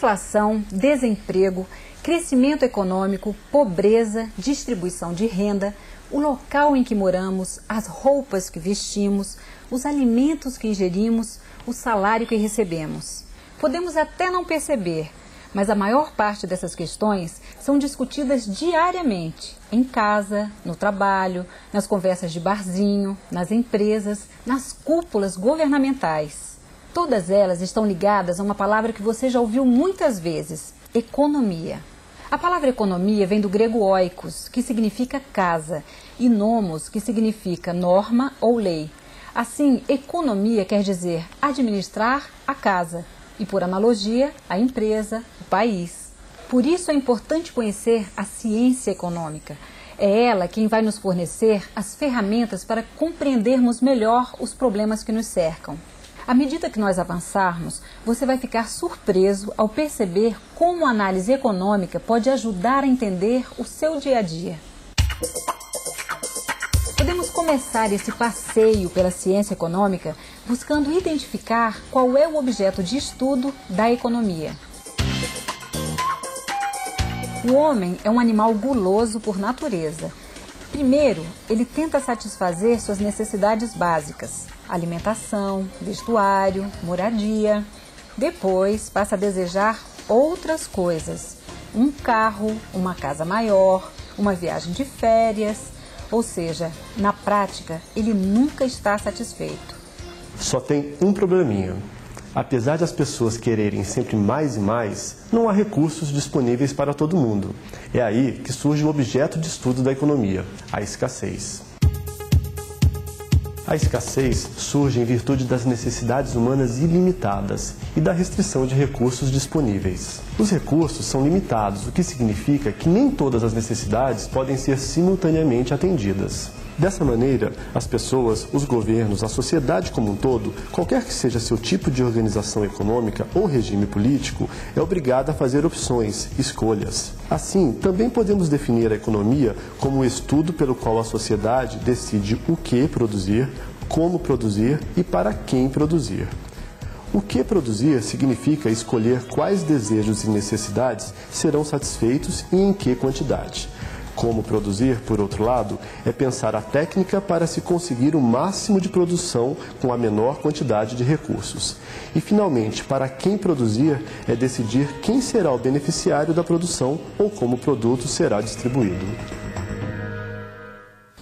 inflação, desemprego, crescimento econômico, pobreza, distribuição de renda, o local em que moramos, as roupas que vestimos, os alimentos que ingerimos, o salário que recebemos. Podemos até não perceber, mas a maior parte dessas questões são discutidas diariamente, em casa, no trabalho, nas conversas de barzinho, nas empresas, nas cúpulas governamentais. Todas elas estão ligadas a uma palavra que você já ouviu muitas vezes: economia. A palavra economia vem do grego oikos, que significa casa, e nomos, que significa norma ou lei. Assim, economia quer dizer administrar a casa e, por analogia, a empresa, o país. Por isso é importante conhecer a ciência econômica. É ela quem vai nos fornecer as ferramentas para compreendermos melhor os problemas que nos cercam. À medida que nós avançarmos, você vai ficar surpreso ao perceber como a análise econômica pode ajudar a entender o seu dia a dia. Podemos começar esse passeio pela ciência econômica buscando identificar qual é o objeto de estudo da economia. O homem é um animal guloso por natureza. Primeiro, ele tenta satisfazer suas necessidades básicas: alimentação, vestuário, moradia. Depois, passa a desejar outras coisas: um carro, uma casa maior, uma viagem de férias. Ou seja, na prática, ele nunca está satisfeito. Só tem um probleminha. Apesar de as pessoas quererem sempre mais e mais, não há recursos disponíveis para todo mundo. É aí que surge o objeto de estudo da economia, a escassez. A escassez surge em virtude das necessidades humanas ilimitadas e da restrição de recursos disponíveis. Os recursos são limitados, o que significa que nem todas as necessidades podem ser simultaneamente atendidas. Dessa maneira, as pessoas, os governos, a sociedade como um todo, qualquer que seja seu tipo de organização econômica ou regime político, é obrigada a fazer opções, escolhas. Assim, também podemos definir a economia como o estudo pelo qual a sociedade decide o que produzir, como produzir e para quem produzir. O que produzir significa escolher quais desejos e necessidades serão satisfeitos e em que quantidade. Como produzir, por outro lado, é pensar a técnica para se conseguir o máximo de produção com a menor quantidade de recursos. E, finalmente, para quem produzir, é decidir quem será o beneficiário da produção ou como o produto será distribuído.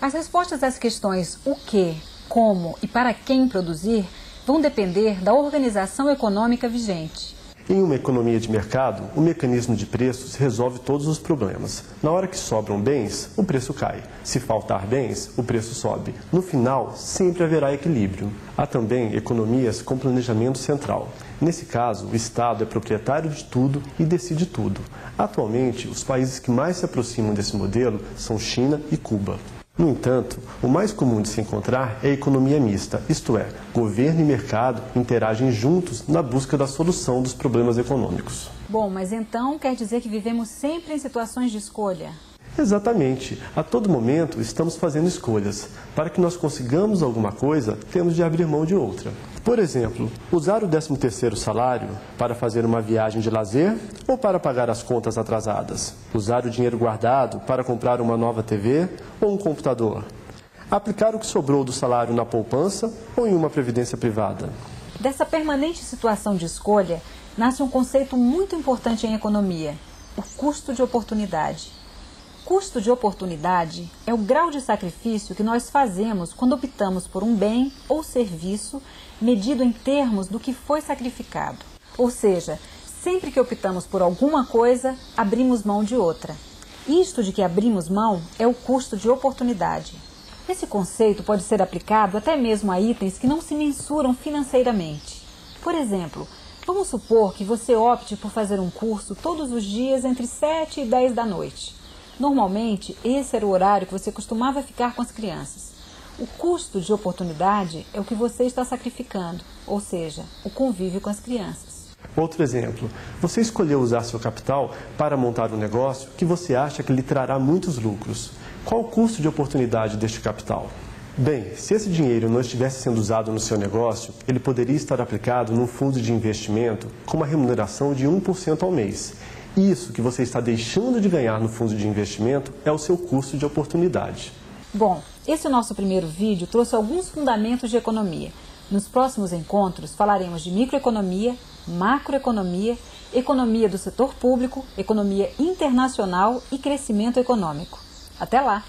As respostas às questões o que, como e para quem produzir vão depender da organização econômica vigente. Em uma economia de mercado, o mecanismo de preços resolve todos os problemas. Na hora que sobram bens, o preço cai. Se faltar bens, o preço sobe. No final, sempre haverá equilíbrio. Há também economias com planejamento central. Nesse caso, o Estado é proprietário de tudo e decide tudo. Atualmente, os países que mais se aproximam desse modelo são China e Cuba. No entanto, o mais comum de se encontrar é a economia mista, isto é, governo e mercado interagem juntos na busca da solução dos problemas econômicos. Bom, mas então quer dizer que vivemos sempre em situações de escolha? Exatamente. A todo momento estamos fazendo escolhas. Para que nós consigamos alguma coisa, temos de abrir mão de outra. Por exemplo, usar o 13º salário para fazer uma viagem de lazer ou para pagar as contas atrasadas? Usar o dinheiro guardado para comprar uma nova TV ou um computador? Aplicar o que sobrou do salário na poupança ou em uma previdência privada? Dessa permanente situação de escolha, nasce um conceito muito importante em economia: o custo de oportunidade. Custo de oportunidade é o grau de sacrifício que nós fazemos quando optamos por um bem ou serviço medido em termos do que foi sacrificado. Ou seja, sempre que optamos por alguma coisa, abrimos mão de outra. Isto de que abrimos mão é o custo de oportunidade. Esse conceito pode ser aplicado até mesmo a itens que não se mensuram financeiramente. Por exemplo, vamos supor que você opte por fazer um curso todos os dias entre 7 e 10 da noite. Normalmente, esse era o horário que você costumava ficar com as crianças. O custo de oportunidade é o que você está sacrificando, ou seja, o convívio com as crianças. Outro exemplo, você escolheu usar seu capital para montar um negócio que você acha que lhe trará muitos lucros. Qual o custo de oportunidade deste capital? Bem, se esse dinheiro não estivesse sendo usado no seu negócio, ele poderia estar aplicado num fundo de investimento com uma remuneração de 1% ao mês. Isso que você está deixando de ganhar no fundo de investimento é o seu custo de oportunidade. Bom, esse nosso primeiro vídeo trouxe alguns fundamentos de economia. Nos próximos encontros falaremos de microeconomia, macroeconomia, economia do setor público, economia internacional e crescimento econômico. Até lá!